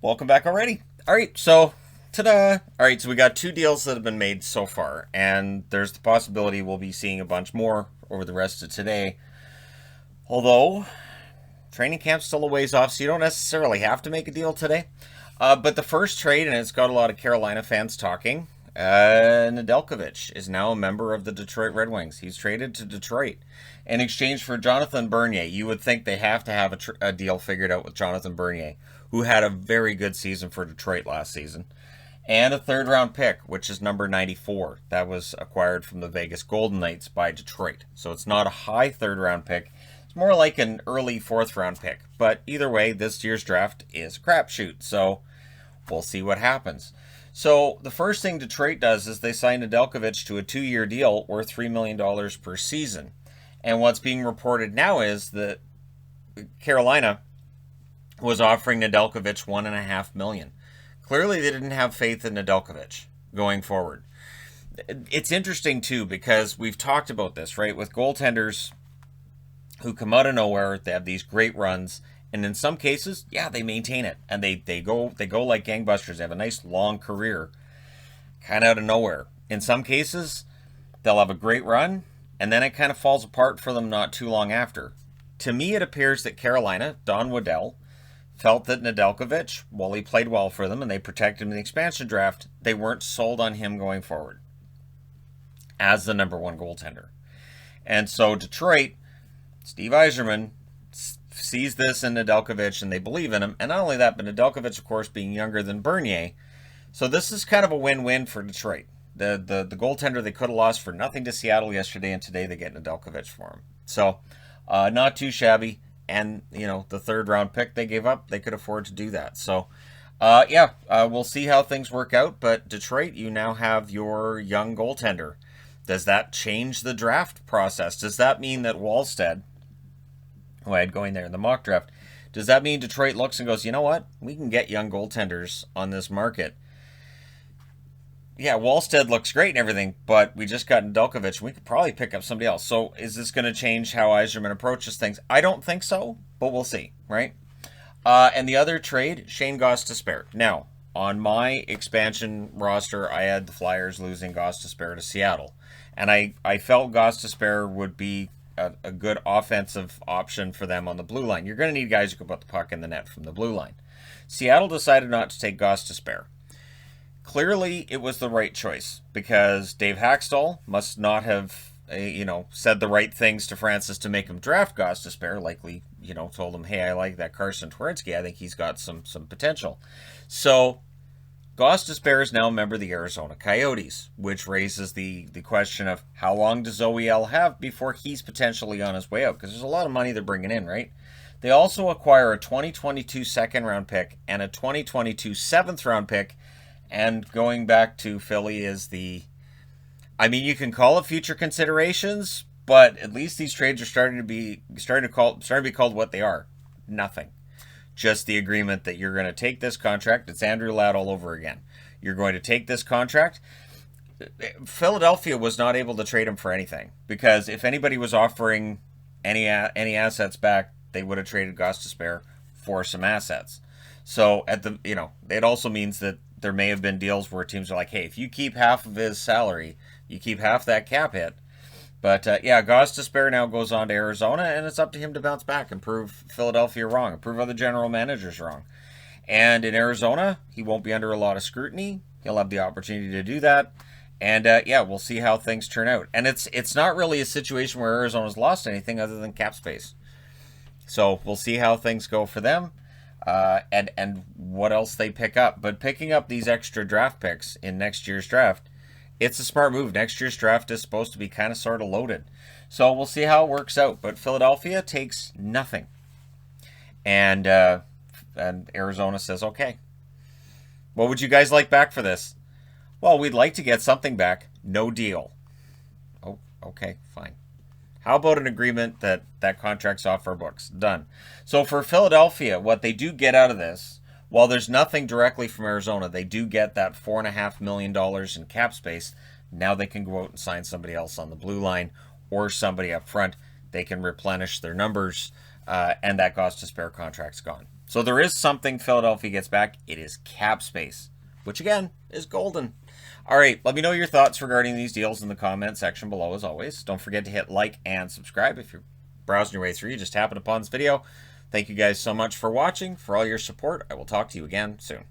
Welcome back already. All right, so ta-da! All right, so we got two deals that have been made so far, and there's the possibility we'll be seeing a bunch more over the rest of today. Although training camp's still a ways off, so you don't necessarily have to make a deal today. But the first trade, and it's got a lot of Carolina fans talking. Nedeljkovic is now a member of the Detroit Red Wings. He's traded to Detroit in exchange for Jonathan Bernier. You would think they have to have a deal figured out with Jonathan Bernier, who had a very good season for Detroit last season, and a third round pick, which is number 94. That was acquired from the Vegas Golden Knights by Detroit. So it's not a high third round pick. It's more like an early fourth round pick. But either way, this year's draft is a crapshoot. So we'll see what happens. So the first thing Detroit does is they sign Nedeljkovic to a 2-year deal worth $3 million per season. And what's being reported now is that Carolina was offering Nedeljkovic $1.5 million. Clearly, they didn't have faith in Nedeljkovic going forward. It's interesting too because we've talked about this, right? With goaltenders who come out of nowhere, they have these great runs, and in some cases, yeah, they maintain it and they go like gangbusters. They have a nice long career, kind of out of nowhere. In some cases, they'll have a great run, and then it kind of falls apart for them not too long after. To me, it appears that Carolina, Don Waddell, felt that Nedeljkovic, while he played well for them and they protected him in the expansion draft, they weren't sold on him going forward as the number one goaltender. And so Detroit, Steve Yzerman, sees this in Nedeljkovic and they believe in him. And not only that, but Nedeljkovic, of course, being younger than Bernier. So this is kind of a win-win for Detroit. The goaltender they could have lost for nothing to Seattle yesterday, and today they get Nedeljkovic for him. So not too shabby. And, the third round pick they gave up, they could afford to do that. So, we'll see how things work out. But Detroit, you now have your young goaltender. Does that change the draft process? Does that mean that Wallstead, who I had going there in the mock draft, does that mean Detroit looks and goes, you know what? We can get young goaltenders on this market. Yeah, Wallstead looks great and everything, but we just got Nedeljkovic. We could probably pick up somebody else. So is this going to change how Yzerman approaches things? I don't think so, but we'll see, right? And the other trade, Shane Gostisbehere. Now, on my expansion roster, I had the Flyers losing Gostisbehere to Seattle. And I felt Gostisbehere would be a good offensive option for them on the blue line. You're going to need guys who can put the puck in the net from the blue line. Seattle decided not to take Gostisbehere. Clearly, it was the right choice because Dave Haxtell must not have, said the right things to Francis to make him draft Gostisbehere. Likely, told him, hey, I like that Carson Twardsky. I think he's got some potential. So, Gostisbehere is now a member of the Arizona Coyotes, which raises the question of how long does OEL have before he's potentially on his way out? Because there's a lot of money they're bringing in, right? They also acquire a 2022 second-round pick and a 2022 seventh-round pick. And going back to Philly is you can call it future considerations, but at least these trades are starting to be called what they are. Nothing. Just the agreement that you're going to take this contract. It's Andrew Ladd all over again. You're going to take this contract. Philadelphia was not able to trade him for anything because if anybody was offering any assets back, they would have traded Gostisbehere for some assets. So it also means that there may have been deals where teams are like, hey, if you keep half of his salary, you keep half that cap hit. But, Gostisbehere now goes on to Arizona, and it's up to him to bounce back and prove Philadelphia wrong, and prove other general managers wrong. And in Arizona, he won't be under a lot of scrutiny. He'll have the opportunity to do that. And, we'll see how things turn out. And it's not really a situation where Arizona's lost anything other than cap space. So we'll see how things go for them. And what else they pick up. But picking up these extra draft picks in next year's draft, it's a smart move. Next year's draft is supposed to be kind of sort of loaded. So we'll see how it works out. But Philadelphia takes nothing. And Arizona says, okay. What would you guys like back for this? Well, we'd like to get something back. No deal. Oh, okay, fine. How about an agreement that contract's off our books? Done. So for Philadelphia, what they do get out of this, while there's nothing directly from Arizona, they do get that $4.5 million in cap space. Now they can go out and sign somebody else on the blue line or somebody up front. They can replenish their numbers, and that Gostisbehere contract's gone. So there is something Philadelphia gets back. It is cap space, which again is golden. All right, let me know your thoughts regarding these deals in the comment section below as always. Don't forget to hit like and subscribe if you're browsing your way through. You just happened upon this video. Thank you guys so much for watching, for all your support. I will talk to you again soon.